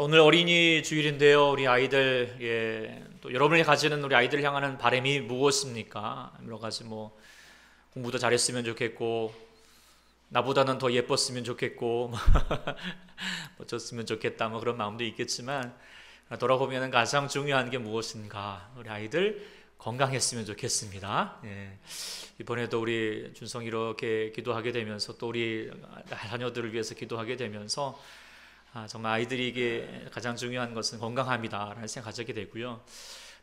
자, 오늘 어린이 주일인데요. 우리 아이들, 또 여러분이 가지는 우리 아이들을 향하는 바람이 무엇입니까? 여러 가지 공부도 잘했으면 좋겠고, 나보다는 더 예뻤으면 좋겠고, 멋졌으면 좋겠다, 그런 마음도 있겠지만, 돌아보면 가장 중요한 게 무엇인가? 우리 아이들 건강했으면 좋겠습니다. 이번에도 우리 준성이 이렇게 기도하게 되면서 또 우리 자녀들을 위해서 기도하게 되면서 정말 아이들에게 가장 중요한 것은 건강함이다라는 생각 가지게 되고요.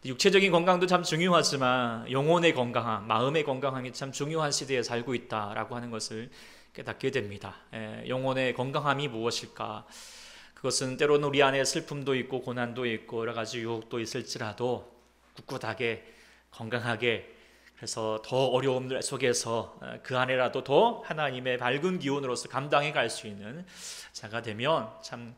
육체적인 건강도 참 중요하지만 영혼의 건강함, 마음의 건강함이 참 중요한 시대에 살고 있다라고 하는 것을 깨닫게 됩니다. 영혼의 건강함이 무엇일까? 그것은 때로는 우리 안에 슬픔도 있고 고난도 있고 여러 가지 유혹도 있을지라도 꿋꿋하게 건강하게, 그래서 더 어려움들 속에서 그 안에라도 더 하나님의 밝은 기운으로서 감당해 갈 수 있는 자가 되면 참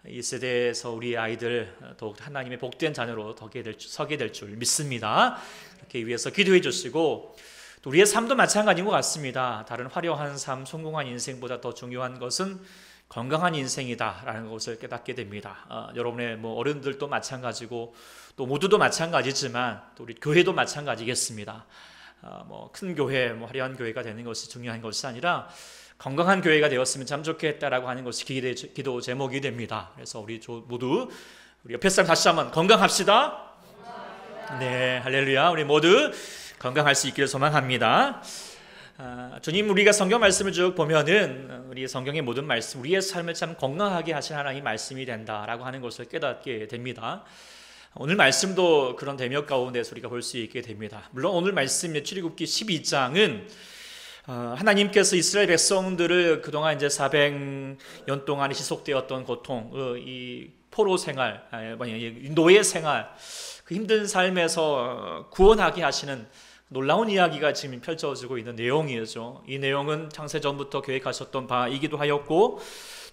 이 세대에서 우리 아이들 더욱 하나님의 복된 자녀로 서게 될 줄 믿습니다. 이렇게 위해서 기도해 주시고, 또 우리의 삶도 마찬가지인 것 같습니다. 다른 화려한 삶, 성공한 인생보다 더 중요한 것은 건강한 인생이다라는 것을 깨닫게 됩니다. 여러분의 어른들도 마찬가지고 또 모두도 마찬가지지만 또 우리 교회도 마찬가지겠습니다. 큰 교회, 화려한 교회가 되는 것이 중요한 것이 아니라 건강한 교회가 되었으면 참 좋겠다라고 하는 것이 기도 제목이 됩니다. 그래서 우리 모두 우리 옆에 사람 다시 한번 건강합시다. 네, 할렐루야. 우리 모두 건강할 수 있기를 소망합니다. 주님, 우리가 성경 말씀을 쭉 보면은 우리 성경의 모든 말씀, 우리의 삶을 참 건강하게 하신 하나님 말씀이 된다라고 하는 것을 깨닫게 됩니다. 오늘 말씀도 그런 대목 가운데서 우리가 볼 수 있게 됩니다. 물론 오늘 말씀 출애굽기 12장은 하나님께서 이스라엘 백성들을 그동안 이제 400년 동안 지속되었던 고통, 이 포로 생활, 노예 생활, 그 힘든 삶에서 구원하게 하시는 놀라운 이야기가 지금 펼쳐지고 있는 내용이죠. 이 내용은 창세전부터 계획하셨던 바이기도 하였고,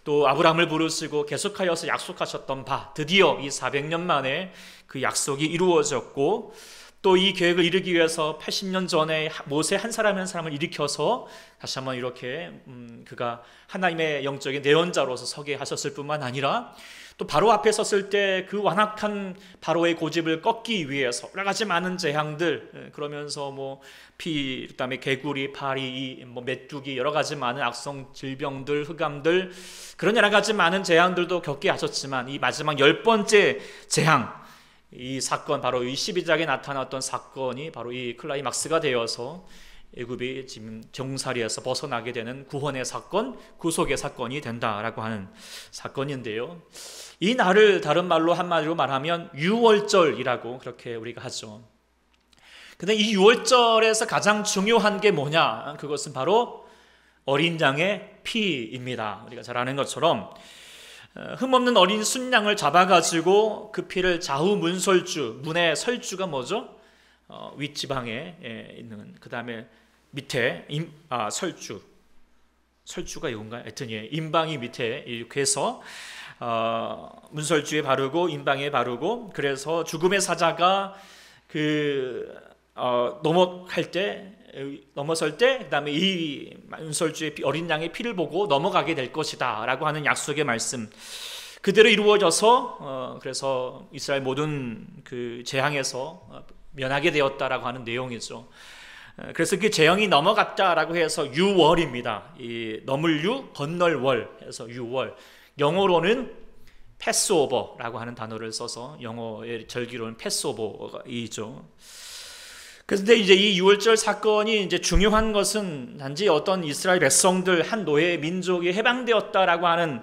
또 아브라함을 부르시고 계속하여서 약속하셨던 바, 드디어 이 400년 만에 그 약속이 이루어졌고, 또 이 계획을 이루기 위해서 80년 전에 모세 한 사람을 일으켜서 다시 한번 이렇게 그가 하나님의 영적인 내언자로서 서게 하셨을 뿐만 아니라, 또 바로 앞에 섰을 때 그 완악한 바로의 고집을 꺾기 위해서 여러 가지 많은 재앙들, 그러면서 그다음에 개구리, 파리, 메뚜기, 여러 가지 많은 악성 질병들, 흑암들, 그런 여러 가지 많은 재앙들도 겪게 하셨지만, 이 마지막 10번째 재앙, 이 사건, 바로 이 12장에 나타났던 사건이 바로 이 클라이막스가 되어서 애굽이 지금 정살이에서 벗어나게 되는 구원의 사건, 구속의 사건이 된다라고 하는 사건인데요. 이 날을 다른 말로 한마디로 말하면 유월절이라고 그렇게 우리가 하죠. 근데 이 유월절에서 가장 중요한 게 뭐냐? 그것은 바로 어린 양의 피입니다. 우리가 잘 아는 것처럼 흠없는 어린 순양을 잡아가지고 그 피를 좌우 문설주, 문의 설주가 뭐죠? 윗지방에 있는, 그 다음에 밑에 설주가 이건가요? 하여튼 임방이 밑에 이렇게 해서 문설주에 바르고 임방에 바르고, 그래서 죽음의 사자가 넘어설 때 그다음에 이 문설주의 어린 양의 피를 보고 넘어가게 될 것이다 라고 하는 약속의 말씀 그대로 이루어져서 그래서 이스라엘 모든 그 재앙에서 면하게 되었다라고 하는 내용이죠. 그래서 그 재앙이 넘어갔다라고 해서 유월입니다. 이 넘을 유, 건널 월 해서 유월. 영어로는 패스오버라고 하는 단어를 써서 영어의 절기로는 패스오버이죠. 그런데 이제 이 유월절 사건이 이제 중요한 것은 단지 어떤 이스라엘 백성들 한 노예 민족이 해방되었다라고 하는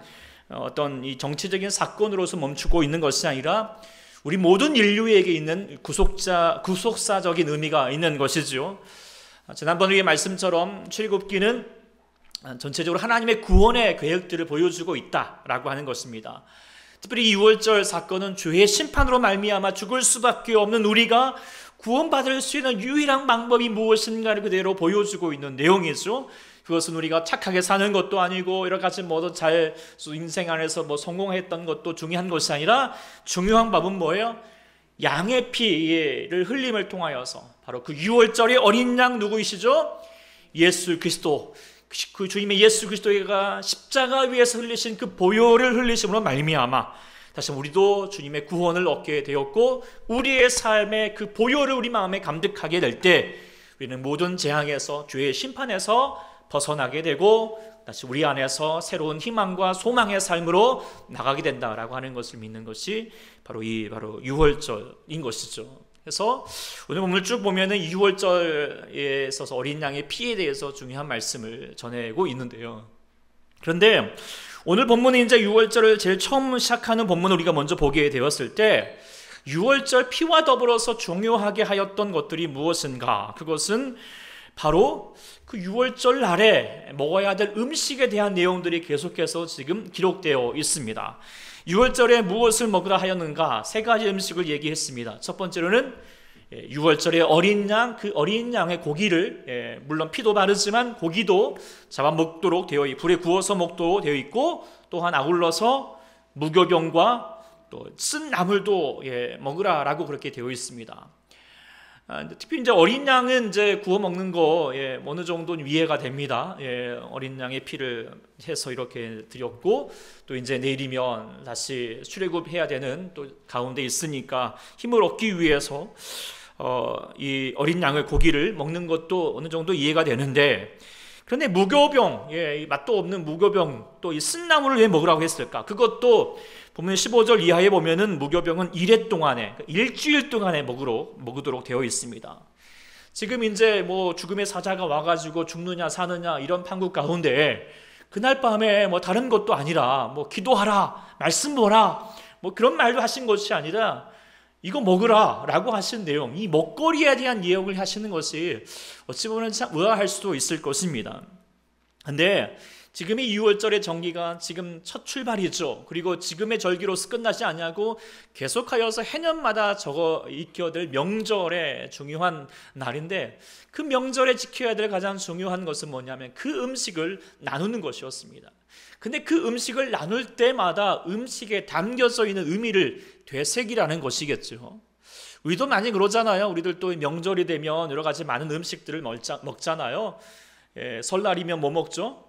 어떤 이 정치적인 사건으로서 멈추고 있는 것이 아니라 우리 모든 인류에게 있는 구속사적인 의미가 있는 것이죠. 지난번 우리의 말씀처럼 출애굽기는 전체적으로 하나님의 구원의 계획들을 보여주고 있다라고 하는 것입니다. 특별히 이 유월절 사건은 죄의 심판으로 말미암아 죽을 수밖에 없는 우리가 구원받을 수 있는 유일한 방법이 무엇인가를 그대로 보여주고 있는 내용이죠. 그것은 우리가 착하게 사는 것도 아니고 여러 가지 잘 인생 안에서 성공했던 것도 중요한 것이 아니라 중요한 법은 뭐예요? 양의 피를 흘림을 통하여서 바로 그 유월절의 어린 양 누구이시죠? 예수 그리스도, 그 주님의 예수 그리스도가 십자가 위에서 흘리신 그 보혈을 흘리심으로 말미암아 다시 우리도 주님의 구원을 얻게 되었고 우리의 삶의 그 보혈을 우리 마음에 감득하게 될 때 우리는 모든 재앙에서 죄의 심판에서 벗어나게 되고 다시 우리 안에서 새로운 희망과 소망의 삶으로 나가게 된다라고 하는 것을 믿는 것이 바로 유월절인 것이죠. 그래서 오늘 본문을 쭉 보면은 유월절에 있어서 어린 양의 피에 대해서 중요한 말씀을 전하고 있는데요. 그런데 오늘 본문은 이제 유월절을 제일 처음 시작하는 본문을 우리가 먼저 보게 되었을 때 유월절 피와 더불어서 중요하게 하였던 것들이 무엇인가? 그것은 바로 그 유월절 날에 먹어야 될 음식에 대한 내용들이 계속해서 지금 기록되어 있습니다. 유월절에 무엇을 먹으라 하였는가? 세 가지 음식을 얘기했습니다. 첫 번째로는 유월절에 어린 양, 그 어린 양의 고기를 물론 피도 바르지만 고기도 잡아 먹도록 불에 구워서 먹도록 되어 있고 또한 아울러서 무교병과 또 쓴 나물도 먹으라라고 그렇게 되어 있습니다. 특히 이제 어린 양은 이제 구워 먹는 거 어느 정도는 이해가 됩니다. 어린 양의 피를 해서 이렇게 드렸고 또 이제 내일이면 다시 출애굽해야 되는 또 가운데 있으니까 힘을 얻기 위해서 이 어린 양의 고기를 먹는 것도 어느 정도 이해가 되는데 그런데 무교병, 맛도 없는 무교병 또 이 쓴나물을 왜 먹으라고 했을까? 그것도 보면 15절 이하에 보면은 무교병은 일해 동안에 일주일 동안에 먹도록 되어 있습니다. 지금 이제 뭐 죽음의 사자가 와가지고 죽느냐 사느냐 이런 판국 가운데 그날 밤에 뭐 다른 것도 아니라 뭐 기도하라, 말씀 보라, 뭐 그런 말도 하신 것이 아니라 이거 먹으라라고 하신 내용, 이 먹거리에 대한 예언을 하시는 것이 어찌 보면 참 의아할 수도 있을 것입니다. 근데 지금이 6월절의 정기가 지금 첫 출발이죠. 그리고 지금의 절기로서 끝나지 않냐고 계속하여서 해년마다 익혀야 될 명절의 중요한 날인데 그 명절에 지켜야 될 가장 중요한 것은 뭐냐면 그 음식을 나누는 것이었습니다. 근데 그 음식을 나눌 때마다 음식에 담겨져 있는 의미를 되새기라는 것이겠죠. 우리도 많이 그러잖아요. 우리들 또 명절이 되면 여러 가지 많은 음식들을 먹잖아요. 설날이면 뭐 먹죠?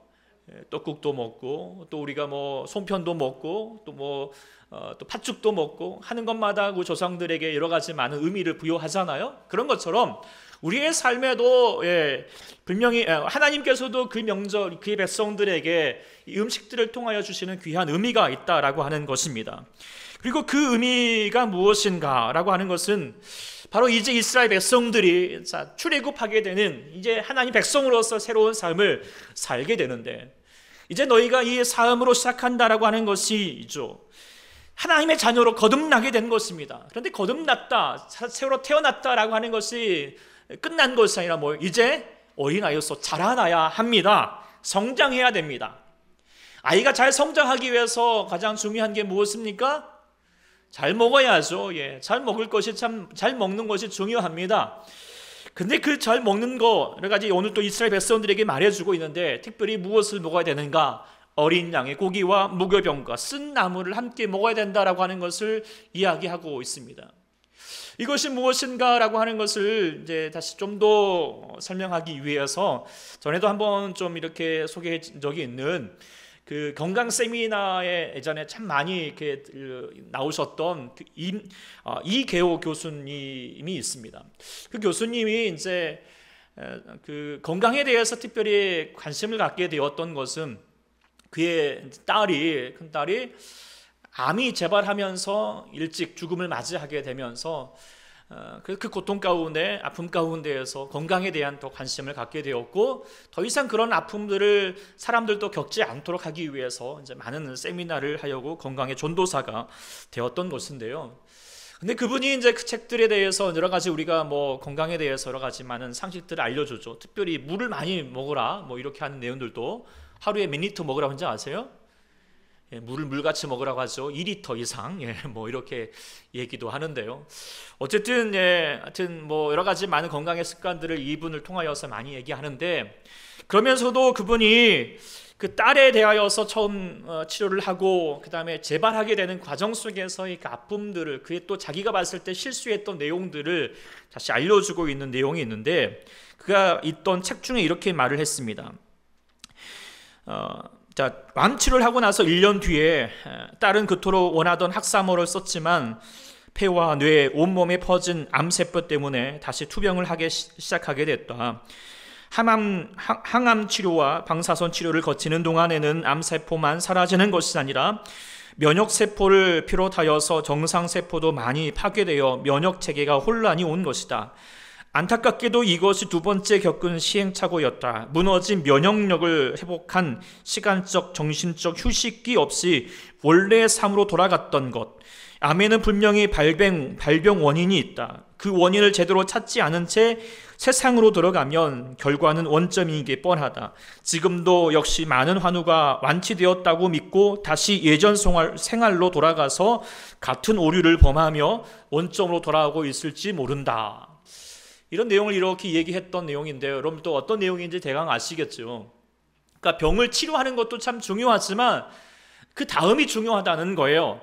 떡국도 먹고 또 우리가 뭐 송편도 먹고 또 팥죽도 먹고 하는 것마다 그 조상들에게 여러 가지 많은 의미를 부여하잖아요. 그런 것처럼 우리의 삶에도 분명히 하나님께서도 그 명절 그의 백성들에게 이 음식들을 통하여 주시는 귀한 의미가 있다라고 하는 것입니다. 그리고 그 의미가 무엇인가라고 하는 것은 바로 이제 이스라엘 백성들이 출애굽하게 되는 이제 하나님 백성으로서 새로운 삶을 살게 되는데 이제 너희가 이 삶으로 시작한다라고 하는 것이죠. 하나님의 자녀로 거듭나게 된 것입니다. 그런데 거듭났다, 새로 태어났다라고 하는 것이 끝난 것이 아니라 이제 어린아이로서 자라나야 합니다. 성장해야 됩니다. 아이가 잘 성장하기 위해서 가장 중요한 게 무엇입니까? 잘 먹어야죠. 잘 먹을 것이 잘 먹는 것이 중요합니다. 근데 그 잘 먹는 거 여러 가지 오늘 또 이스라엘 백성들에게 말해주고 있는데 특별히 무엇을 먹어야 되는가? 어린 양의 고기와 무교병과 쓴 나물을 함께 먹어야 된다라고 하는 것을 이야기하고 있습니다. 이것이 무엇인가라고 하는 것을 이제 다시 좀 더 설명하기 위해서 전에도 한번 좀 이렇게 소개해 준 적이 있는 그 건강 세미나에 예전에 참 많이 이렇게 나오셨던 이계호 교수님이 있습니다. 그 교수님이 이제 그 건강에 대해서 특별히 관심을 갖게 되었던 것은 그의 큰 딸이 암이 재발하면서 일찍 죽음을 맞이하게 되면서 그 고통 가운데 아픔 가운데에서 건강에 대한 더 관심을 갖게 되었고 더 이상 그런 아픔들을 사람들도 겪지 않도록 하기 위해서 이제 많은 세미나를 하려고 건강의 전도사가 되었던 것인데요. 근데 그분이 이제 그 책들에 대해서 여러 가지 우리가 뭐 건강에 대해서 여러 가지 많은 상식들을 알려주죠. 특별히 물을 많이 먹으라 뭐 이렇게 하는 내용들도 하루에 몇 리터 먹으라고 하는지 아세요? 물을 물같이 먹으라고 하죠. 2리터 이상 뭐 이렇게 얘기도 하는데요. 어쨌든 하여튼 뭐 여러 가지 많은 건강의 습관들을 이분을 통하여서 많이 얘기하는데 그러면서도 그분이 그 딸에 대하여서 처음 치료를 하고 그 다음에 재발하게 되는 과정 속에서의 그 아픔들을 그의 또 자기가 봤을 때 실수했던 내용들을 다시 알려주고 있는 내용이 있는데 그가 있던 책 중에 이렇게 말을 했습니다. 자, 완치를 하고 나서 1년 뒤에 딸은 그토록 원하던 학사모를 썼지만 폐와 뇌, 온몸에 퍼진 암세포 때문에 다시 투병을 하기 시작하게 됐다. 항암 치료와 방사선 치료를 거치는 동안에는 암세포만 사라지는 것이 아니라 면역세포를 비롯하여서 정상세포도 많이 파괴되어 면역체계가 혼란이 온 것이다. 안타깝게도 이것이 두 번째 겪은 시행착오였다. 무너진 면역력을 회복한 시간적, 정신적 휴식기 없이 원래의 삶으로 돌아갔던 것. 암에는 분명히 발병 원인이 있다. 그 원인을 제대로 찾지 않은 채 세상으로 들어가면 결과는 원점인 게 뻔하다. 지금도 역시 많은 환우가 완치되었다고 믿고 다시 예전 생활로 돌아가서 같은 오류를 범하며 원점으로 돌아오고 있을지 모른다. 이런 내용을 이렇게 얘기했던 내용인데요. 여러분 또 어떤 내용인지 대강 아시겠죠? 그러니까 병을 치료하는 것도 참 중요하지만 그 다음이 중요하다는 거예요.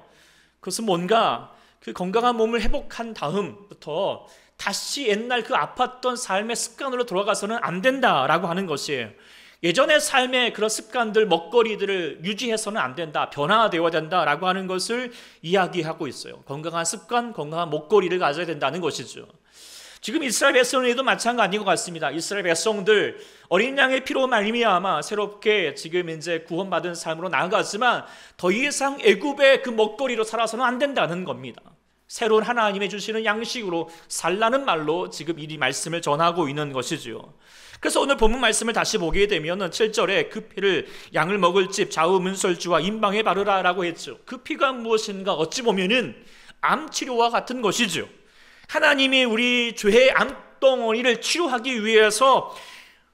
그것은 뭔가 그 건강한 몸을 회복한 다음부터 다시 옛날 그 아팠던 삶의 습관으로 돌아가서는 안 된다라고 하는 것이에요. 예전의 삶의 그런 습관들, 먹거리들을 유지해서는 안 된다, 변화되어야 된다라고 하는 것을 이야기하고 있어요. 건강한 습관, 건강한 먹거리를 가져야 된다는 것이죠. 지금 이스라엘 백성들도 마찬가지인 것 같습니다. 이스라엘 백성들 어린 양의 피로 말미암아 새롭게 지금 이제 구원받은 삶으로 나아가지만 더 이상 애굽의 그 먹거리로 살아서는 안 된다는 겁니다. 새로운 하나님의 주시는 양식으로 살라는 말로 지금 이 말씀을 전하고 있는 것이죠. 그래서 오늘 본문 말씀을 다시 보게 되면 7절에 그 피를 양을 먹을 집 좌우 문설주와 임방에 바르라라고 했죠. 그 피가 무엇인가 어찌 보면은 암치료와 같은 것이죠. 하나님이 우리 죄의 암덩어리를 치료하기 위해서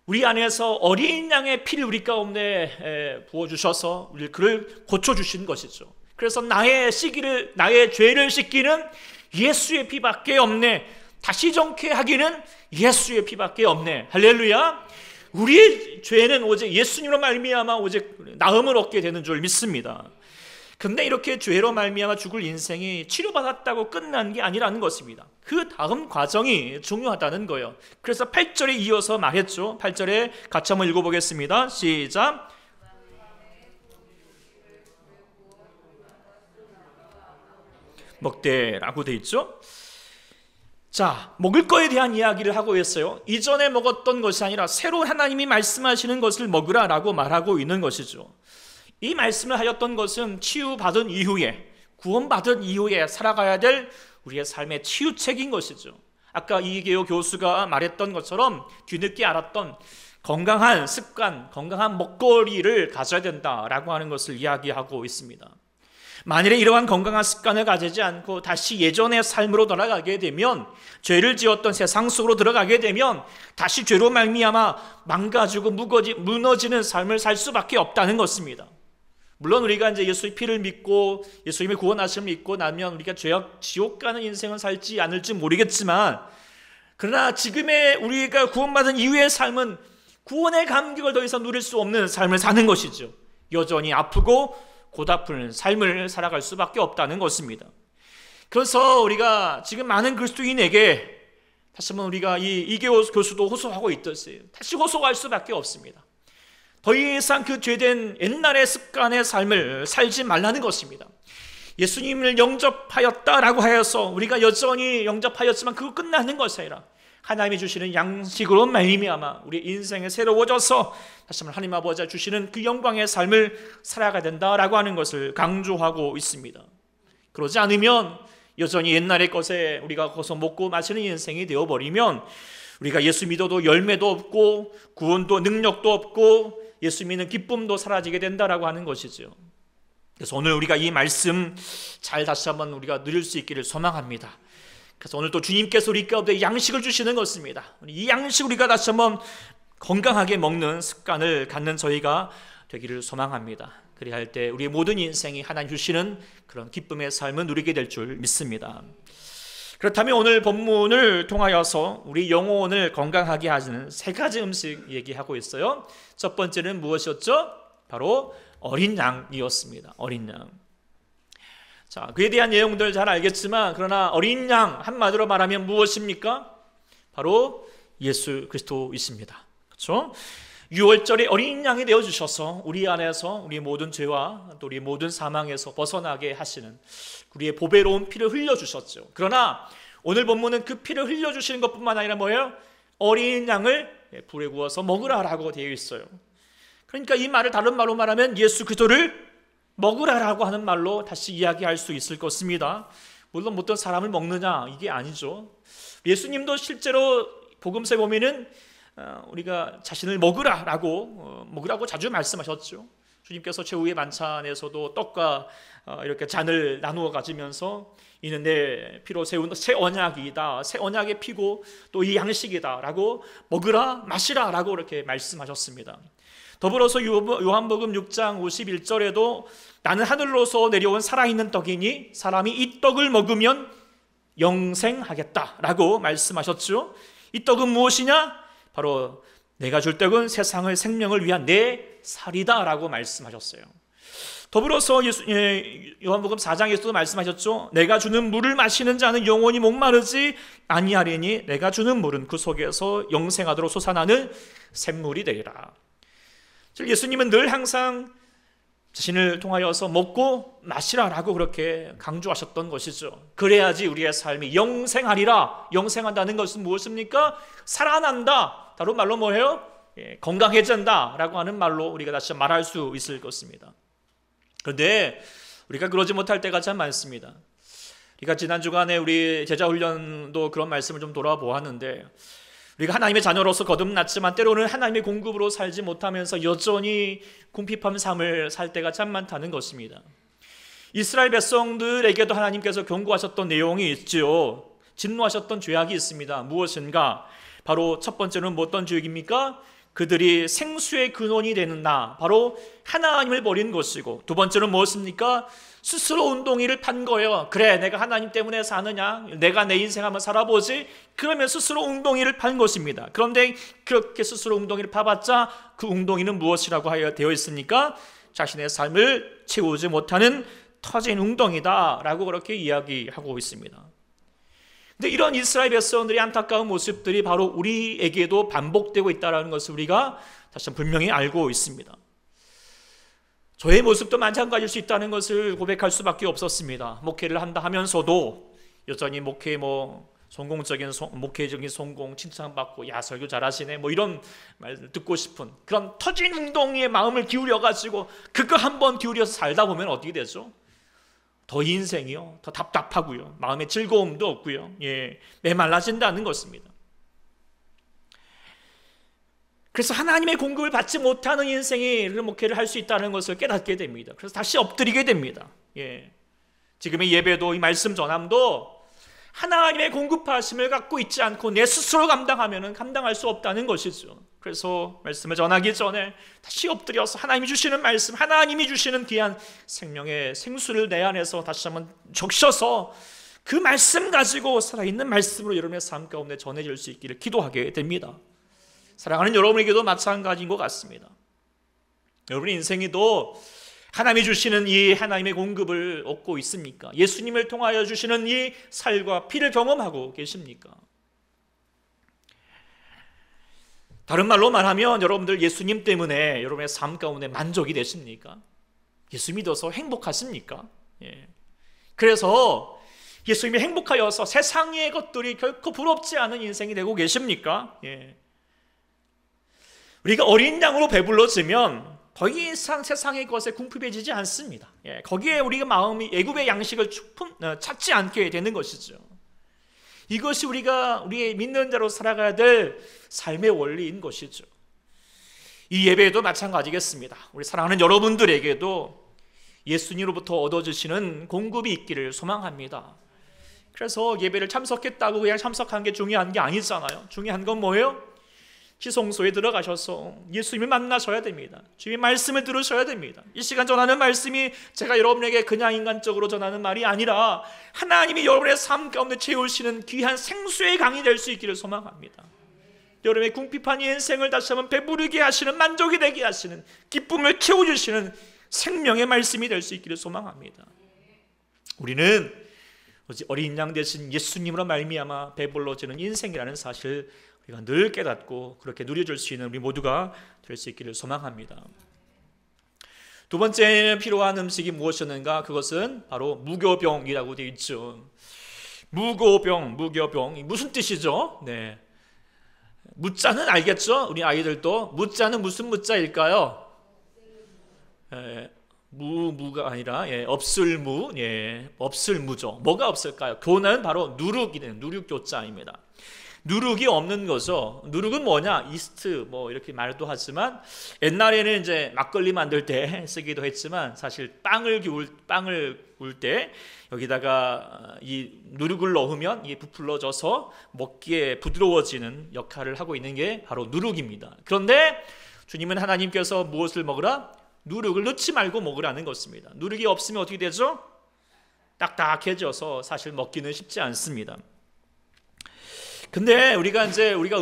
우리 안에서 어린 양의 피를 우리 가운데 부어주셔서 그를 고쳐주신 것이죠. 그래서 나의 죄를 씻기는 예수의 피밖에 없네. 다시 정케 하기는 예수의 피밖에 없네. 할렐루야. 우리의 죄는 오직 예수님으로 말미암아 오직 나음을 얻게 되는 줄 믿습니다. 근데 이렇게 죄로 말미암아 죽을 인생이 치료받았다고 끝난 게 아니라는 것입니다. 그 다음 과정이 중요하다는 거예요. 그래서 8절에 이어서 말했죠. 8절에 같이 한번 읽어보겠습니다. 시작. 먹되라고 돼 있죠. 자, 먹을 거에 대한 이야기를 하고 있어요. 이전에 먹었던 것이 아니라 새로 하나님이 말씀하시는 것을 먹으라라고 말하고 있는 것이죠. 이 말씀을 하였던 것은 치유받은 이후에, 구원받은 이후에 살아가야 될 우리의 삶의 치유책인 것이죠. 아까 이계호 교수가 말했던 것처럼 뒤늦게 알았던 건강한 습관, 건강한 먹거리를 가져야 된다라고 하는 것을 이야기하고 있습니다. 만일에 이러한 건강한 습관을 가지지 않고 다시 예전의 삶으로 돌아가게 되면, 죄를 지었던 세상 속으로 들어가게 되면 다시 죄로 말미암아 망가지고 무너지는 삶을 살 수밖에 없다는 것입니다. 물론 우리가 이제 예수의 피를 믿고 예수님의 구원하심을 믿고 나면 우리가 지옥 가는 인생을 살지 않을지 모르겠지만, 그러나 지금의 우리가 구원받은 이후의 삶은 구원의 감격을 더 이상 누릴 수 없는 삶을 사는 것이죠. 여전히 아프고 고달픈 삶을 살아갈 수밖에 없다는 것입니다. 그래서 우리가 지금 많은 그리스도인에게 다시 한번 우리가 이계호 교수도 호소하고 있듯이 다시 호소할 수밖에 없습니다. 더 이상 그 죄된 옛날의 습관의 삶을 살지 말라는 것입니다. 예수님을 영접하였다라고 하여서 우리가 여전히 영접하였지만 그거 끝나는 것이 아니라 하나님이 주시는 양식으로 말미암아 우리 인생이 새로워져서 다시 한번 하나님 아버지가 주시는 그 영광의 삶을 살아가야 된다라고 하는 것을 강조하고 있습니다. 그러지 않으면 여전히 옛날의 것에 우리가 거기서 먹고 마시는 인생이 되어버리면 우리가 예수 믿어도 열매도 없고 구원도 능력도 없고 예수 믿는 기쁨도 사라지게 된다라고 하는 것이죠. 그래서 오늘 우리가 이 말씀 잘 다시 한번 우리가 누릴 수 있기를 소망합니다. 그래서 오늘 또 주님께서 우리 가운데 양식을 주시는 것입니다. 이 양식 우리가 다시 한번 건강하게 먹는 습관을 갖는 저희가 되기를 소망합니다. 그리야 할 때 우리의 모든 인생이 하나님 주시는 그런 기쁨의 삶을 누리게 될 줄 믿습니다. 그렇다면 오늘 본문을 통하여서 우리 영혼을 건강하게 하는 세 가지 음식 얘기하고 있어요. 첫 번째는 무엇이었죠? 바로 어린 양이었습니다. 어린 양. 자, 그에 대한 내용들 잘 알겠지만 그러나 어린 양 한마디로 말하면 무엇입니까? 바로 예수 그리스도이십니다. 그렇죠? 6월절에 어린 양이 되어주셔서 우리 안에서 우리 모든 죄와 또 우리 모든 사망에서 벗어나게 하시는 우리의 보배로운 피를 흘려주셨죠. 그러나 오늘 본문은 그 피를 흘려주시는 것뿐만 아니라 뭐예요? 어린 양을 불에 구워서 먹으라라고 되어 있어요. 그러니까 이 말을 다른 말로 말하면 예수 그리스도를 먹으라라고 하는 말로 다시 이야기할 수 있을 것입니다. 물론 어떤 사람을 먹느냐 이게 아니죠. 예수님도 실제로 복음서에 보면은 우리가 자신을 먹으라고 자주 말씀하셨죠. 주님께서 최후의 만찬에서도 떡과 이렇게 잔을 나누어 가지면서 이는 내 피로 세운 새 언약이다, 새 언약의 피고 또 이 양식이다 라고 먹으라 마시라 라고 이렇게 말씀하셨습니다. 더불어서 요한복음 6장 51절에도 나는 하늘로서 내려온 살아있는 떡이니 사람이 이 떡을 먹으면 영생하겠다라고 말씀하셨죠. 이 떡은 무엇이냐? 바로 내가 줄 떡은 세상의 생명을 위한 내 살이다라고 말씀하셨어요. 더불어서 요한복음 4장에서도 말씀하셨죠. 내가 주는 물을 마시는 자는 영원히 목마르지 아니하리니 내가 주는 물은 그 속에서 영생하도록 솟아나는 샘물이 되리라. 예수님은 늘 항상 자신을 통하여서 먹고 마시라라고 그렇게 강조하셨던 것이죠. 그래야지 우리의 삶이 영생하리라. 영생한다는 것은 무엇입니까? 살아난다. 다른 말로 뭐예요? 건강해진다 라고 하는 말로 우리가 다시 말할 수 있을 것입니다. 그런데 우리가 그러지 못할 때가 참 많습니다. 우리가 지난 주간에 우리 제자훈련도 그런 말씀을 좀 돌아보았는데 우리가 하나님의 자녀로서 거듭났지만 때로는 하나님의 공급으로 살지 못하면서 여전히 궁핍한 삶을 살 때가 참 많다는 것입니다. 이스라엘 백성들에게도 하나님께서 경고하셨던 내용이 있지요. 진노하셨던 죄악이 있습니다. 무엇인가? 바로 첫 번째는 어떤 죄악입니까? 그들이 생수의 근원이 되는 나, 바로 하나님을 버린 것이고, 두 번째는 무엇입니까? 스스로 웅덩이를 판 거예요. 그래, 내가 하나님 때문에 사느냐? 내가 내 인생 한번 살아보지? 그러면 스스로 웅덩이를 판 것입니다. 그런데 그렇게 스스로 웅덩이를 파봤자 그 웅덩이는 무엇이라고 하여 되어 있습니까? 자신의 삶을 채우지 못하는 터진 웅덩이다 라고 그렇게 이야기하고 있습니다. 근데 이런 이스라엘 백성들의 안타까운 모습들이 바로 우리에게도 반복되고 있다는 것을 우리가 다시 분명히 알고 있습니다. 저의 모습도 마찬가지일 수 있다는 것을 고백할 수밖에 없었습니다. 목회를 한다 하면서도 여전히 성공적인 목회적인 성공 칭찬받고 야 설교 잘하시네 이런 말 듣고 싶은 그런 터진 웅덩이에 마음을 기울여가지고 그거 한번 기울여서 살다 보면 어떻게 되죠? 더 인생이요, 더 답답하고요, 마음의 즐거움도 없고요, 메말라진다는 것입니다. 그래서 하나님의 공급을 받지 못하는 인생이 목회를 할 수 있다는 것을 깨닫게 됩니다. 그래서 다시 엎드리게 됩니다. 지금의 예배도 이 말씀 전함도 하나님의 공급하심을 갖고 있지 않고 내 스스로 감당하면 감당할 수 없다는 것이죠. 그래서 말씀을 전하기 전에 다시 엎드려서 하나님이 주시는 말씀, 하나님이 주시는 귀한 생명의 생수를 내 안에서 다시 한번 적셔서 그 말씀 가지고 살아있는 말씀으로 여러분의 삶 가운데 전해질 수 있기를 기도하게 됩니다. 사랑하는 여러분에게도 마찬가지인 것 같습니다. 여러분의 인생에도 하나님이 주시는 이 하나님의 공급을 얻고 있습니까? 예수님을 통하여 주시는 이 살과 피를 경험하고 계십니까? 다른 말로 말하면 여러분들 예수님 때문에 여러분의 삶 가운데 만족이 되십니까? 예수 믿어서 행복하십니까? 그래서 예수님이 행복하여서 세상의 것들이 결코 부럽지 않은 인생이 되고 계십니까? 우리가 어린 양으로 배불러지면 더 이상 세상의 것에 궁핍해지지 않습니다. 거기에 우리가 마음이 애굽의 양식을 찾지 않게 되는 것이죠. 이것이 우리의 믿는 자로 살아가야 될 삶의 원리인 것이죠. 이 예배도 마찬가지겠습니다. 우리 사랑하는 여러분들에게도 예수님으로부터 얻어주시는 공급이 있기를 소망합니다. 그래서 예배를 참석했다고 그냥 참석한 게 중요한 게 아니잖아요. 중요한 건 뭐예요? 지성소에 들어가셔서 예수님을 만나셔야 됩니다. 주의 말씀을 들으셔야 됩니다. 이 시간 전하는 말씀이 제가 여러분에게 그냥 인간적으로 전하는 말이 아니라 하나님이 여러분의 삶 가운데 채우시는 귀한 생수의 강이 될 수 있기를 소망합니다. 여러분의 궁핍한 인생을 다시 한번 배부르게 하시는, 만족이 되게 하시는, 기쁨을 채워주시는 생명의 말씀이 될 수 있기를 소망합니다. 우리는 어린 양 대신 예수님으로 말미암아 배불러지는 인생이라는 사실 우리가 늘 깨닫고 그렇게 누려줄 수 있는 우리 모두가 될 수 있기를 소망합니다. 두 번째 필요한 음식이 무엇이었는가? 그것은 바로 무교병이라고 되어 있죠. 무교병. 무슨 뜻이죠? 네. 무자는 알겠죠? 우리 아이들도. 무자는 무슨 무자일까요? 무가 아니라 없을 무, 없을 무죠. 뭐가 없을까요? 교는 바로 누룩이는 누룩교자입니다. 누룩이 없는 거죠. 누룩은 뭐냐? 이스트 뭐 이렇게 말도 하지만 옛날에는 이제 막걸리 만들 때 쓰기도 했지만 사실 빵을 구울 때 여기다가 이 누룩을 넣으면 이게 부풀러져서 먹기에 부드러워지는 역할을 하고 있는 게 바로 누룩입니다. 그런데 주님은 하나님께서 무엇을 먹으라? 누룩을 넣지 말고 먹으라는 것입니다. 누룩이 없으면 어떻게 되죠? 딱딱해져서 사실 먹기는 쉽지 않습니다. 근데 우리가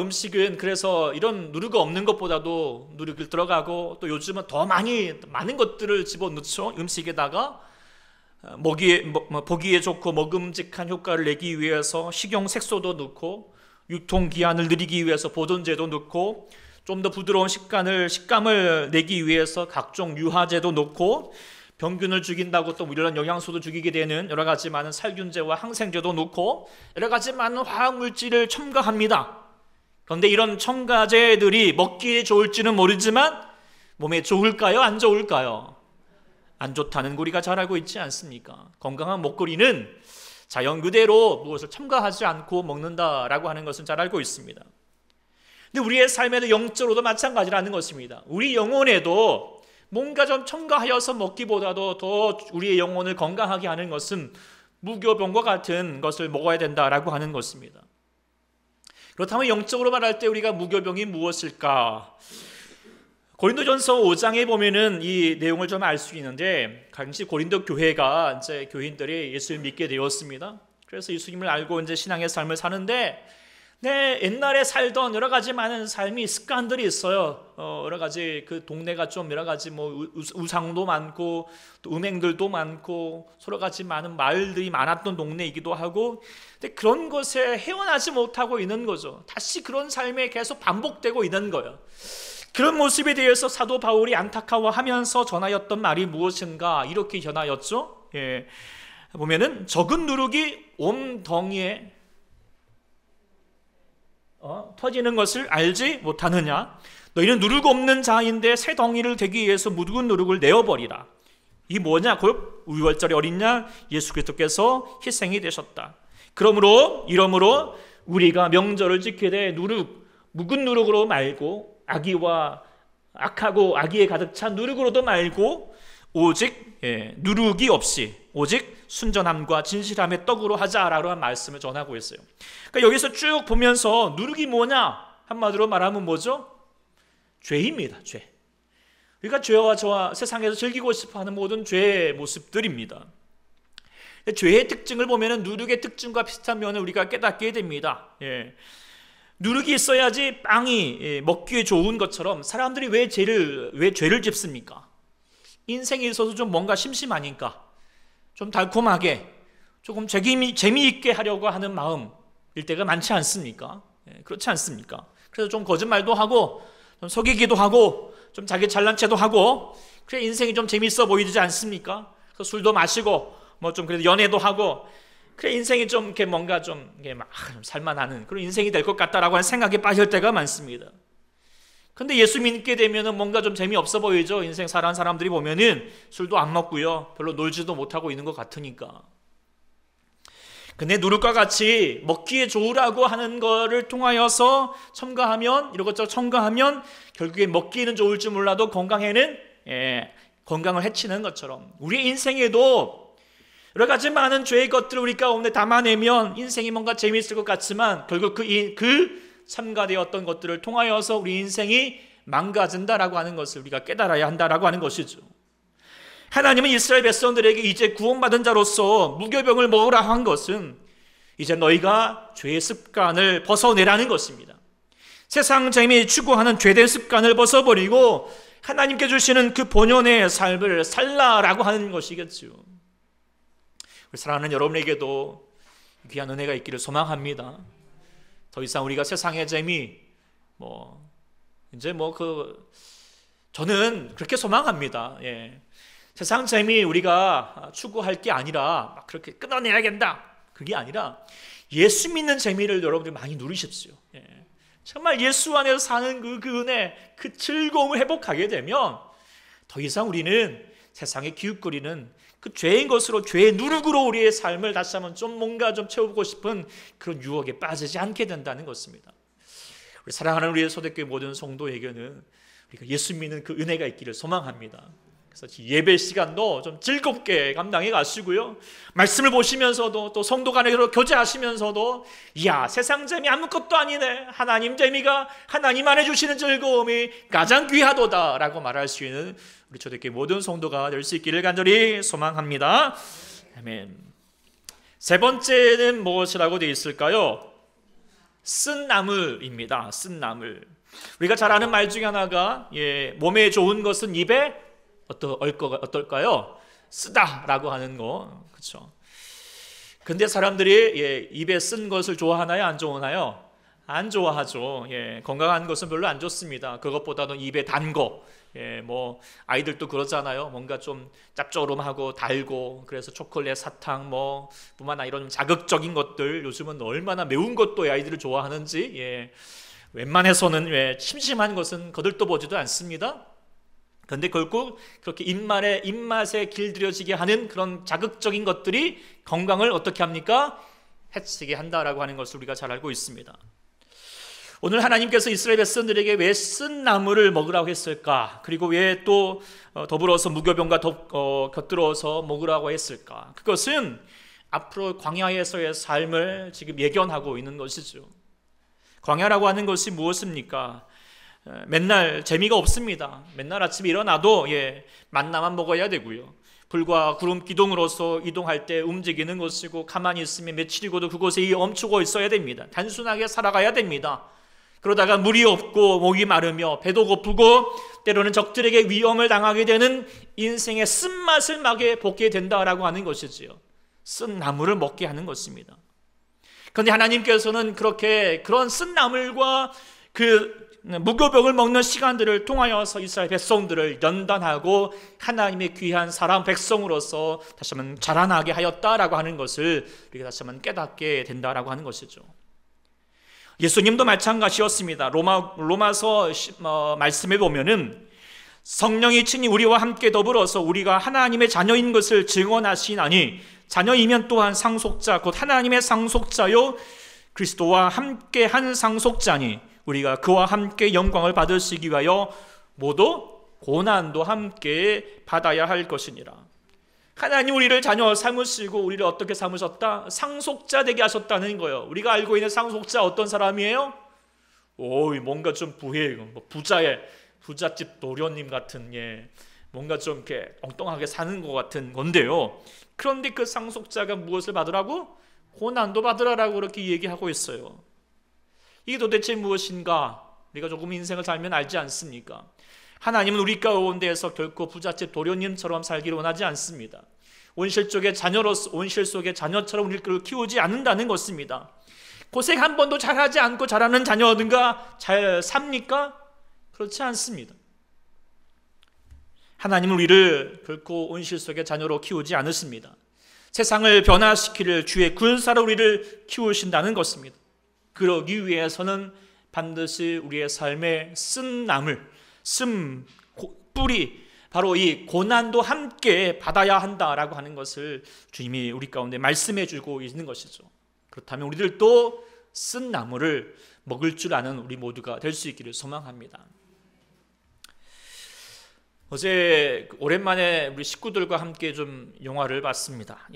음식은 그래서 이런 누룩이 없는 것보다도 누룩을 들어가고 또 요즘은 더 많은 것들을 집어넣죠. 음식에다가 보기에 좋고 먹음직한 효과를 내기 위해서 식용 색소도 넣고 유통기한을 늘리기 위해서 보존제도 넣고 좀 더 부드러운 식감을 내기 위해서 각종 유화제도 넣고 병균을 죽인다고 또 이런 영양소도 죽이게 되는 여러 가지 많은 살균제와 항생제도 넣고 여러 가지 많은 화학물질을 첨가합니다. 그런데 이런 첨가제들이 먹기에 좋을지는 모르지만 몸에 좋을까요? 안 좋을까요? 안 좋다는 거 우리가 잘 알고 있지 않습니까? 건강한 먹거리는 자연 그대로 무엇을 첨가하지 않고 먹는다라고 하는 것은 잘 알고 있습니다. 근데 우리의 삶에도 영적으로도 마찬가지라는 것입니다. 우리 영혼에도 뭔가 좀 첨가하여서 먹기보다도 더 우리의 영혼을 건강하게 하는 것은 무교병과 같은 것을 먹어야 된다라고 하는 것입니다. 그렇다면 영적으로 말할 때 우리가 무교병이 무엇일까? 고린도전서 5장에 보면은 이 내용을 좀 알 수 있는데 당시 고린도 교회가 이제 교인들이 예수를 믿게 되었습니다. 그래서 예수님을 알고 이제 신앙의 삶을 사는데 옛날에 살던 여러 가지 많은 삶이 습관들이 있어요. 여러 가지 그 동네가 좀 여러 가지 뭐 우상도 많고 또 음행들도 많고 여러 가지 많은 마을들이 많았던 동네이기도 하고, 근데 그런 것에 헤어나지 못하고 있는 거죠. 다시 그런 삶에 계속 반복되고 있는 거예요. 그런 모습에 대해서 사도 바울이 안타까워하면서 전하였던 말이 무엇인가? 이렇게 전하였죠. 보면은 적은 누룩이 온 덩이에 터지는 것을 알지 못하느냐? 너희는 누룩 없는 자인데 새 덩이를 되기 위해서 묵은 누룩을 내어버리라. 이 뭐냐? 곧 우월절의 어린 양 예수 그리스도께서 희생이 되셨다. 이러므로 우리가 명절을 지킬 때 묵은 누룩으로 말고 악하고 악의에 가득 찬 누룩으로도 말고 오직 누룩이 없이 오직 순전함과 진실함의 떡으로 하자라고 한 말씀을 전하고 있어요. 그러니까 여기서 쭉 보면서 누룩이 뭐냐? 한마디로 말하면 뭐죠? 죄입니다. 죄. 그러니까 죄와 저와 세상에서 즐기고 싶어하는 모든 죄의 모습들입니다. 죄의 특징을 보면 누룩의 특징과 비슷한 면을 우리가 깨닫게 됩니다. 누룩이 있어야지 빵이 먹기에 좋은 것처럼 사람들이 왜 죄를 짓습니까? 인생에 있어서 좀 뭔가 심심하니까 좀 달콤하게 조금 재미있게 하려고 하는 마음일 때가 많지 않습니까? 그렇지 않습니까? 그래서 좀 거짓말도 하고 좀 속이기도 하고 좀 자기 잘난 체도 하고 그래 인생이 좀 재밌어 보이지 않습니까? 그래서 술도 마시고 뭐 좀 그래도 연애도 하고 그래 인생이 좀 이렇게 뭔가 좀 살만하는 그런 인생이 될 것 같다라고 하는 생각에 빠질 때가 많습니다. 근데 예수 믿게 되면은 뭔가 좀 재미없어 보이죠. 인생 살아가는 사람들이 보면은 술도 안 먹고요. 별로 놀지도 못하고 있는 것 같으니까. 근데 누룩과 같이 먹기에 좋으라고 하는 거를 통하여서 이것저것 첨가하면 결국에 먹기는 좋을지 몰라도 건강을 해치는 것처럼 우리 인생에도 여러 가지 많은 죄의 것들을 우리 가운데 담아내면 인생이 뭔가 재미있을 것 같지만 결국 그 첨가되었던 것들을 통하여서 우리 인생이 망가진다라고 하는 것을 우리가 깨달아야 한다라고 하는 것이죠. 하나님은 이스라엘 백성들에게 이제 구원받은 자로서 무교병을 먹으라 한 것은 이제 너희가 죄의 습관을 벗어내라는 것입니다. 세상 재미 추구하는 죄된 습관을 벗어버리고 하나님께 주시는 그 본연의 삶을 살라라고 하는 것이겠죠. 사랑하는 여러분에게도 귀한 은혜가 있기를 소망합니다. 더 이상 우리가 세상의 재미, 저는 그렇게 소망합니다. 예. 세상 재미 우리가 추구할 게 아니라 막 그렇게 끊어내야겠다, 그게 아니라 예수 믿는 재미를 여러분들이 많이 누리십시오. 예. 정말 예수 안에서 사는 그 은혜, 그 즐거움을 회복하게 되면 더 이상 우리는 세상에 기웃거리는 그 죄인 것으로, 죄의 누룩으로 우리의 삶을 다시 한번 좀 뭔가 좀 채우고 싶은 그런 유혹에 빠지지 않게 된다는 것입니다. 우리 사랑하는 우리의 소대교회 모든 성도에게는 우리가 예수 믿는 그 은혜가 있기를 소망합니다. 그래서 예배 시간도 좀 즐겁게 감당해 가시고요, 말씀을 보시면서도 또 성도 간에 교제하시면서도 이야, 세상 재미 아무것도 아니네, 하나님 재미가, 하나님 안에 주시는 즐거움이 가장 귀하도다 라고 말할 수 있는 우리 초대교회 모든 성도가 될 수 있기를 간절히 소망합니다. 아멘. 세 번째는 무엇이라고 되어 있을까요? 쓴 나물입니다. 쓴 나물. 우리가 잘 아는 말 중에 하나가 몸에 좋은 것은 입에 어떨까요? 쓰다라고 하는 거, 그렇죠? 근데 사람들이 입에 쓴 것을 좋아하나요? 안 좋아하나요? 안 좋아하죠. 건강한 것은 별로 안 좋습니다. 그것보다는 입에 단 거, 아이들도 그러잖아요. 뭔가 좀 짭조름하고 달고, 그래서 초콜릿, 사탕 뿐만 아니라 이런 자극적인 것들, 요즘은 얼마나 매운 것도 아이들을 좋아하는지, 웬만해서는 심심한 것은 거들떠보지도 않습니다. 그런데 결국 그렇게 입맛에 길들여지게 하는 그런 자극적인 것들이 건강을 어떻게 합니까? 해치게 한다라고 하는 것을 우리가 잘 알고 있습니다. 오늘 하나님께서 이스라엘 백성들에게 왜 쓴 나물을 먹으라고 했을까? 그리고 왜 또 더불어서 무교병과 곁들어서 먹으라고 했을까? 그것은 앞으로 광야에서의 삶을 지금 예견하고 있는 것이죠. 광야라고 하는 것이 무엇입니까? 맨날 재미가 없습니다. 맨날 아침에 일어나도 만나만 먹어야 되고요, 불과 구름 기둥으로서 이동할 때 움직이는 것이고, 가만히 있으면 며칠이고도 그곳에 멈추고 있어야 됩니다. 단순하게 살아가야 됩니다. 그러다가 물이 없고 목이 마르며 배도 고프고 때로는 적들에게 위험을 당하게 되는 인생의 쓴맛을 보게 된다라고 하는 것이지요. 쓴 나물을 먹게 하는 것입니다. 그런데 하나님께서는 그런 쓴 나물과 그 무교병을 먹는 시간들을 통하여서 이스라엘 백성들을 연단하고 하나님의 귀한 사람 백성으로서 다시 한번 자라나게 하였다라고 하는 것을 우리가 다시 한번 깨닫게 된다라고 하는 것이죠. 예수님도 마찬가지였습니다. 로마서 말씀에 보면은 성령이 친히 우리와 함께 더불어서 우리가 하나님의 자녀인 것을 증언하시나니, 자녀이면 또한 상속자 곧 하나님의 상속자요 그리스도와 함께 한 상속자니 우리가 그와 함께 영광을 받으시기 위하여 모두 고난도 함께 받아야 할 것이니라. 하나님 우리를 자녀 삼으시고 우리를 어떻게 삼으셨다? 상속자 되게 하셨다는 거예요. 우리가 알고 있는 상속자 어떤 사람이에요? 뭔가 좀 부잣집 도련님 같은, 뭔가 좀 이렇게 엉뚱하게 사는 것 같은 건데요. 그런데 그 상속자가 무엇을 받으라고? 고난도 받으라라고 그렇게 얘기하고 있어요. 이게 도대체 무엇인가? 우리가 조금 인생을 살면 알지 않습니까? 하나님은 우리 가운데에서 결코 부잣집 도련님처럼 살기를 원하지 않습니다. 온실 속의 자녀처럼 우리를 키우지 않는다는 것입니다. 고생 한 번도 잘하지 않고 자라는 자녀든가 잘 삽니까? 그렇지 않습니다. 하나님은 우리를 결코 온실 속의 자녀로 키우지 않으십니다. 세상을 변화시킬 주의 군사로 우리를 키우신다는 것입니다. 그러기 위해서는 반드시 우리의 삶의 쓴 나물, 뿌리, 바로 이 고난도 함께 받아야 한다라고 하는 것을 주님이 우리 가운데 말씀해 주고 있는 것이죠. 그렇다면 우리들도 쓴 나물을 먹을 줄 아는 우리 모두가 될 수 있기를 소망합니다. 어제 오랜만에 우리 식구들과 함께 좀 영화를 봤습니다.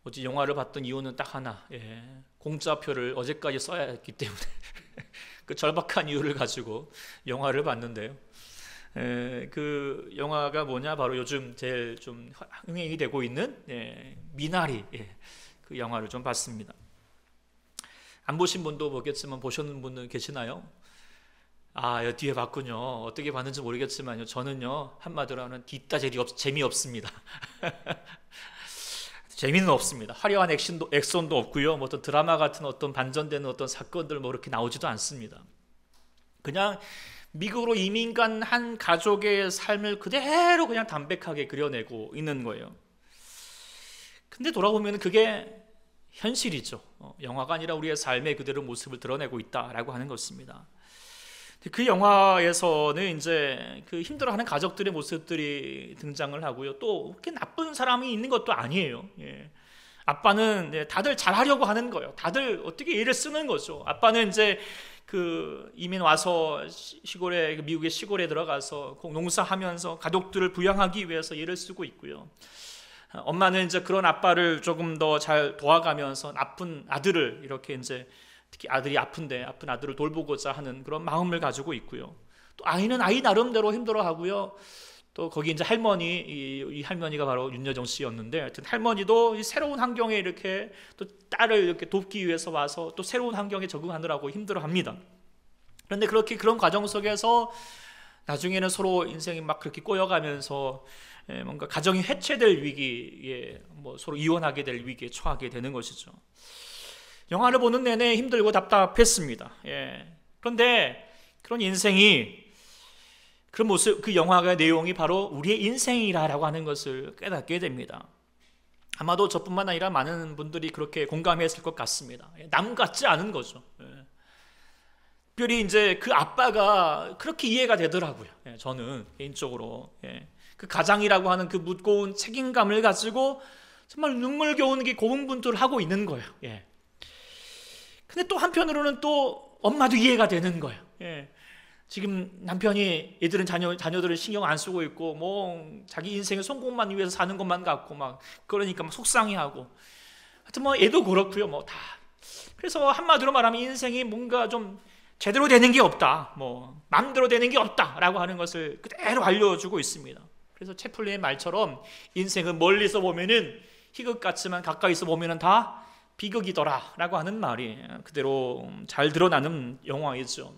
어제 영화를 봤던 이유는 딱 하나, 공짜표를 어제까지 써야 했기 때문에 그 절박한 이유를 가지고 영화를 봤는데요. 그 영화가 뭐냐? 바로 요즘 제일 좀 흥행이 되고 있는 미나리, 그 영화를 좀 봤습니다. 안 보신 분도 보겠지만 보셨는 분은 계시나요? 뒤에 봤군요. 어떻게 봤는지 모르겠지만요, 저는요 한마디로 하면 뒤따 재미없습니다. 재미는 없습니다. 화려한 액션도 없고요. 뭐 어떤 드라마 같은 어떤 반전되는 어떤 사건들 뭐 이렇게 나오지도 않습니다. 그냥 미국으로 이민 간 한 가족의 삶을 그대로 그냥 담백하게 그려내고 있는 거예요. 근데 돌아보면 그게 현실이죠. 영화가 아니라 우리의 삶의 그대로 모습을 드러내고 있다라고 하는 것입니다. 그 영화에서는 이제 그 힘들어하는 가족들의 모습들이 등장을 하고요. 또 그렇게 나쁜 사람이 있는 것도 아니에요. 예. 아빠는 다들 잘하려고 하는 거예요. 다들 어떻게 애를 쓰는 거죠. 아빠는 이제 그 이민 와서 시골에, 미국의 시골에 들어가서 농사하면서 가족들을 부양하기 위해서 애를 쓰고 있고요. 엄마는 이제 그런 아빠를 조금 더 잘 도와가면서 아픈 아들을 이렇게 이제 특히 아들이 아픈데 아픈 아들을 돌보고자 하는 그런 마음을 가지고 있고요. 또 아이는 아이 나름대로 힘들어하고요. 또 거기 이제 할머니, 이 할머니가 바로 윤여정 씨였는데, 하여튼 할머니도 이 새로운 환경에 이렇게 또 딸을 이렇게 돕기 위해서 와서 또 새로운 환경에 적응하느라고 힘들어합니다. 그런데 그런 과정 속에서 나중에는 서로 인생이 막 그렇게 꼬여가면서 뭔가 가정이 해체될 위기에 뭐 서로 이혼하게 될 위기에 처하게 되는 것이죠. 영화를 보는 내내 힘들고 답답했습니다. 그런데 그런 인생이, 그런 모습, 그 영화의 내용이 바로 우리의 인생이라고 하는 것을 깨닫게 됩니다. 아마도 저뿐만 아니라 많은 분들이 그렇게 공감했을 것 같습니다. 남 같지 않은 거죠. 특별히 이제 그 아빠가 그렇게 이해가 되더라고요. 저는 개인적으로 그 가장이라고 하는 그 무거운 책임감을 가지고 정말 눈물겨운 고군분투를 하고 있는 거예요. 근데 또 한편으로는 또 엄마도 이해가 되는 거예요. 지금 남편이 애들은 자녀들은 신경 안 쓰고 있고 뭐 자기 인생의 성공만 위해서 사는 것만 같고 막 그러니까 막 속상해하고, 하여튼 뭐 애도 그렇고요. 뭐 다. 그래서 한마디로 말하면 인생이 뭔가 좀 제대로 되는 게 없다, 뭐 마음대로 되는 게 없다라고 하는 것을 그대로 알려주고 있습니다. 그래서 채플린의 말처럼 인생은 멀리서 보면은 희극 같지만 가까이서 보면은 다 비극이더라라고 하는 말이 그대로 잘 드러나는 영화이죠.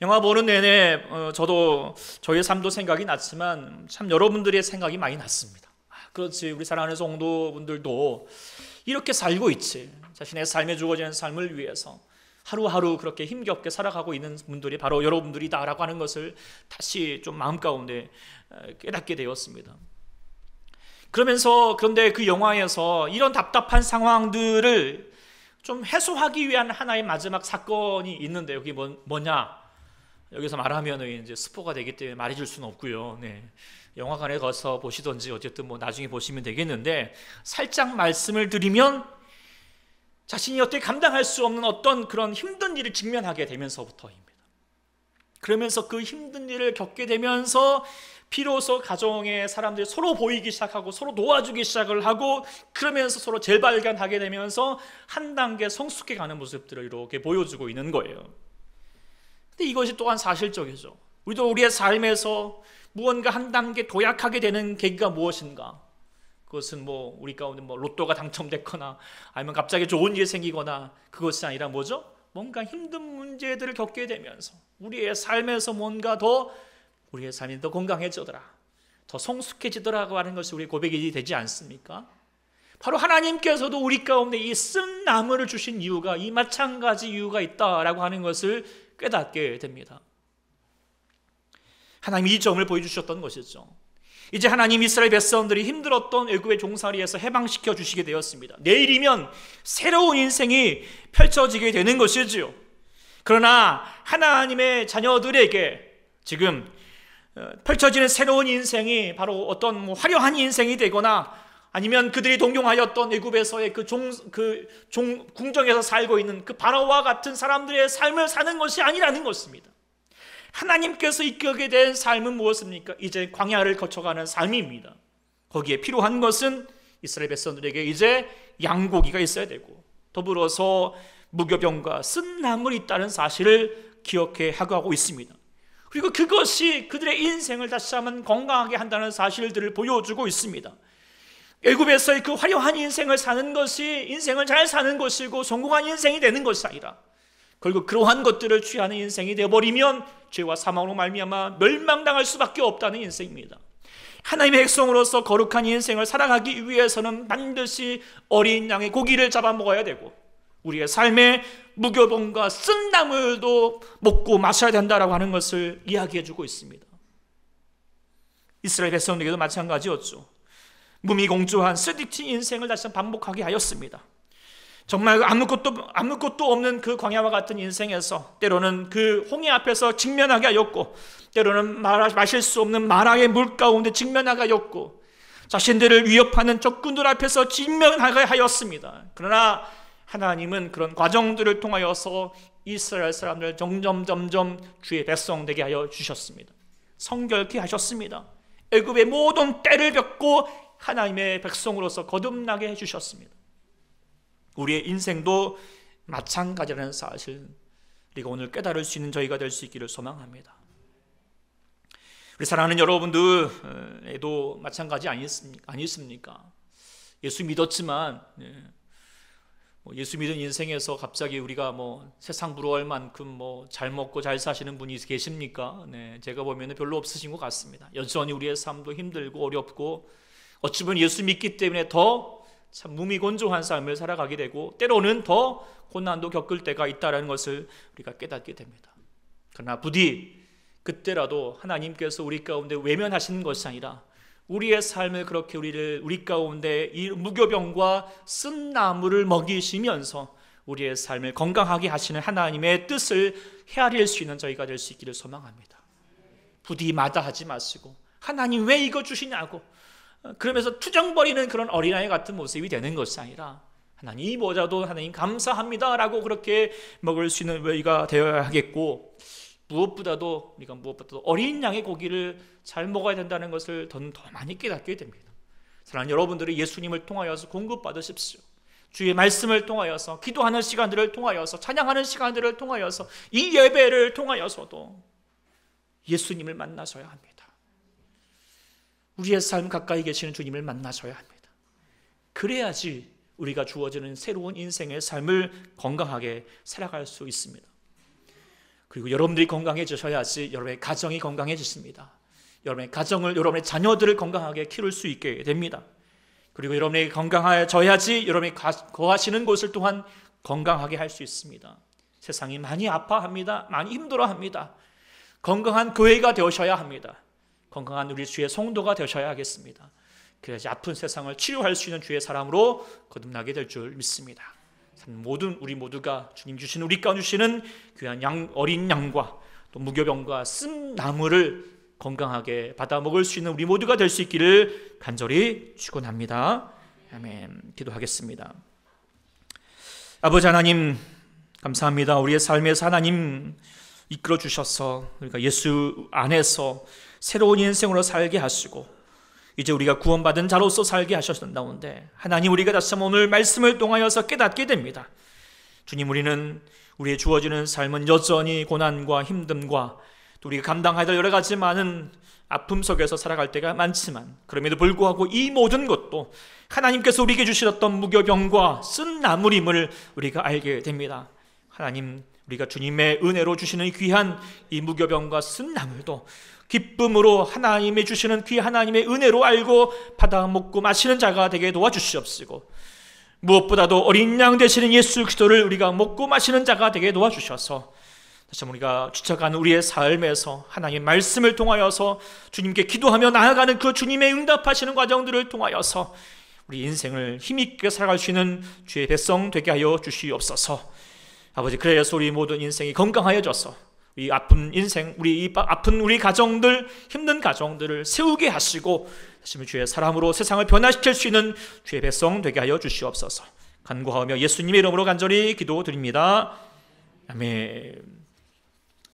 영화 보는 내내 저도 저의 삶도 생각이 났지만 참 여러분들의 생각이 많이 났습니다. 그렇지, 우리 사랑하는 성도분들도 이렇게 살고 있지. 자신의 삶에 주어지는 삶을 위해서 하루하루 그렇게 힘겹게 살아가고 있는 분들이 바로 여러분들이다라고 하는 것을 다시 좀 마음 가운데 깨닫게 되었습니다. 그런데 그 영화에서 이런 답답한 상황들을 좀 해소하기 위한 하나의 마지막 사건이 있는데, 여기 뭐냐? 여기서 말하면 이제 스포가 되기 때문에 말해줄 수는 없고요. 영화관에 가서 보시던지 어쨌든 뭐 나중에 보시면 되겠는데, 살짝 말씀을 드리면 자신이 어떻게 감당할 수 없는 어떤 그런 힘든 일을 직면하게 되면서부터입니다. 그러면서 그 힘든 일을 겪게 되면서 비로소 가정의 사람들이 서로 보이기 시작하고 서로 도와주기 시작을 하고, 그러면서 서로 재발견하게 되면서 한 단계 성숙해 가는 모습들을 이렇게 보여주고 있는 거예요. 근데 이것이 또한 사실적이죠. 우리도 우리의 삶에서 무언가 한 단계 도약하게 되는 계기가 무엇인가? 그것은 뭐 우리 가운데 뭐 로또가 당첨됐거나 아니면 갑자기 좋은 일이 생기거나 그것이 아니라 뭐죠? 뭔가 힘든 문제들을 겪게 되면서 우리의 삶에서 뭔가 더 우리의 삶이 더 건강해지더라, 더 성숙해지더라고 하는 것이 우리의 고백이 되지 않습니까? 바로 하나님께서도 우리 가운데 이 쓴 나무를 주신 이유가 이 마찬가지 이유가 있다라고 하는 것을 깨닫게 됩니다. 하나님이 이 점을 보여주셨던 것이죠. 이제 하나님 이스라엘 백성들이 힘들었던 애굽의 종살이에서 해방시켜 주시게 되었습니다. 내일이면 새로운 인생이 펼쳐지게 되는 것이지요. 그러나 하나님의 자녀들에게 지금 펼쳐지는 새로운 인생이 바로 어떤 화려한 인생이 되거나 아니면 그들이 동경하였던 애굽에서의 궁정에서 살고 있는 그 바로와 같은 사람들의 삶을 사는 것이 아니라는 것입니다. 하나님께서 이끌게 된 삶은 무엇입니까? 이제 광야를 거쳐가는 삶입니다. 거기에 필요한 것은 이스라엘 백성들에게 이제 양고기가 있어야 되고, 더불어서 무교병과 쓴 나물이 있다는 사실을 기억해 하고 있습니다. 그리고 그것이 그들의 인생을 다시 한번 건강하게 한다는 사실들을 보여주고 있습니다. 애굽에서의 그 화려한 인생을 사는 것이 인생을 잘 사는 것이고 성공한 인생이 되는 것이 아니라 결국 그러한 것들을 취하는 인생이 되어버리면 죄와 사망으로 말미암아 멸망당할 수밖에 없다는 인생입니다. 하나님의 백성으로서 거룩한 인생을 살아가기 위해서는 반드시 어린 양의 고기를 잡아먹어야 되고 우리의 삶의 무교병과 쓴나물도 먹고 마셔야 된다라고 하는 것을 이야기해주고 있습니다. 이스라엘 백성들에게도 마찬가지였죠. 무미공조한 쓰디티 인생을 다시 한번 반복하게 하였습니다. 정말 아무것도 없는 그 광야와 같은 인생에서 때로는 그 홍해 앞에서 직면하게 하였고 때로는 마실 수 없는 마라의 물 가운데 직면하게 하였고 자신들을 위협하는 적군들 앞에서 직면하게 하였습니다. 그러나 하나님은 그런 과정들을 통하여서 이스라엘 사람들을 점점 주의 백성 되게 하여 주셨습니다. 성결케 하셨습니다. 애굽의 모든 때를 벽고 하나님의 백성으로서 거듭나게 해주셨습니다. 우리의 인생도 마찬가지라는 사실 우리가 오늘 깨달을 수 있는 저희가 될 수 있기를 소망합니다. 우리 사랑하는 여러분들에도 마찬가지 아니십니까? 예수 믿었지만 예수 믿은 인생에서 갑자기 우리가 세상 부러워할 만큼 잘 먹고 잘 사시는 분이 계십니까? 제가 보면 별로 없으신 것 같습니다. 여전히 우리의 삶도 힘들고 어렵고 어찌 보면 예수 믿기 때문에 더 참 무미건조한 삶을 살아가게 되고 때로는 더 고난도 겪을 때가 있다는 것을 우리가 깨닫게 됩니다. 그러나 부디 그때라도 하나님께서 우리 가운데 외면하시는 것이 아니라 우리의 삶을 그렇게 우리 가운데 이 무교병과 쓴나물을 먹이시면서 우리의 삶을 건강하게 하시는 하나님의 뜻을 헤아릴 수 있는 저희가 될 수 있기를 소망합니다. 부디 마다하지 마시고 하나님 왜 이거 주시냐고 그러면서 투정거리는 그런 어린아이 같은 모습이 되는 것이 아니라 하나님 이 모자도 하나님 감사합니다 라고 그렇게 먹을 수 있는 저희가 되어야 하겠고 무엇보다도 어린 양의 고기를 잘 먹어야 된다는 것을 더 많이 깨닫게 됩니다. 사랑하는 여러분들이 예수님을 통하여서 공급받으십시오. 주의 말씀을 통하여서 기도하는 시간들을 통하여서 찬양하는 시간들을 통하여서 이 예배를 통하여서도 예수님을 만나셔야 합니다. 우리의 삶 가까이 계시는 주님을 만나셔야 합니다. 그래야지 우리가 주어지는 새로운 인생의 삶을 건강하게 살아갈 수 있습니다. 그리고 여러분들이 건강해지셔야지 여러분의 가정이 건강해지십니다. 여러분의 가정을, 여러분의 자녀들을 건강하게 키울 수 있게 됩니다. 그리고 여러분이 건강해져야지 여러분이 거하시는 곳을 또한 건강하게 할 수 있습니다. 세상이 많이 아파합니다. 많이 힘들어합니다. 건강한 교회가 되셔야 합니다. 건강한 우리 주의 성도가 되셔야 하겠습니다. 그래야지 아픈 세상을 치료할 수 있는 주의 사람으로 거듭나게 될 줄 믿습니다. 우리 모두가 주님 주시는 우리 가운데 주시는 귀한 어린 양과 또 무교병과 쓴나물을 건강하게 받아 먹을 수 있는 우리 모두가 될 수 있기를 간절히 축원합니다. 아멘. 기도하겠습니다. 아버지 하나님 감사합니다. 우리의 삶에서 하나님 이끌어 주셔서 우리가 예수 안에서 새로운 인생으로 살게 하시고 이제 우리가 구원받은 자로서 살게 하셨다는데 하나님 우리가 다시 한번 오늘 말씀을 통하여서 깨닫게 됩니다. 주님 우리는 우리의 주어지는 삶은 여전히 고난과 힘듦과 또 우리가 감당해야 될 여러 가지 많은 아픔 속에서 살아갈 때가 많지만 그럼에도 불구하고 이 모든 것도 하나님께서 우리에게 주셨던 무교병과 쓴나물임을 우리가 알게 됩니다. 하나님 우리가 주님의 은혜로 주시는 귀한 이 무교병과 쓴나물도 기쁨으로 하나님이 주시는 귀 하나님의 은혜로 알고 받아 먹고 마시는 자가 되게 도와주시옵시고 무엇보다도 어린 양 되시는 예수 그리스도를 우리가 먹고 마시는 자가 되게 도와주셔서 다시 한번 우리가 주쳐가는 우리의 삶에서 하나님의 말씀을 통하여서 주님께 기도하며 나아가는 그 주님의 응답하시는 과정들을 통하여서 우리 인생을 힘있게 살아갈 수 있는 주의 백성 되게 하여 주시옵소서. 아버지 그래서 우리 모든 인생이 건강하여져서 이 아픈 인생, 아픈 우리 가정들, 힘든 가정들을 세우게 하시고 다시 주의 사람으로 세상을 변화시킬 수 있는 주의 백성 되게 하여 주시옵소서. 간구하며 예수님의 이름으로 간절히 기도드립니다. 아멘.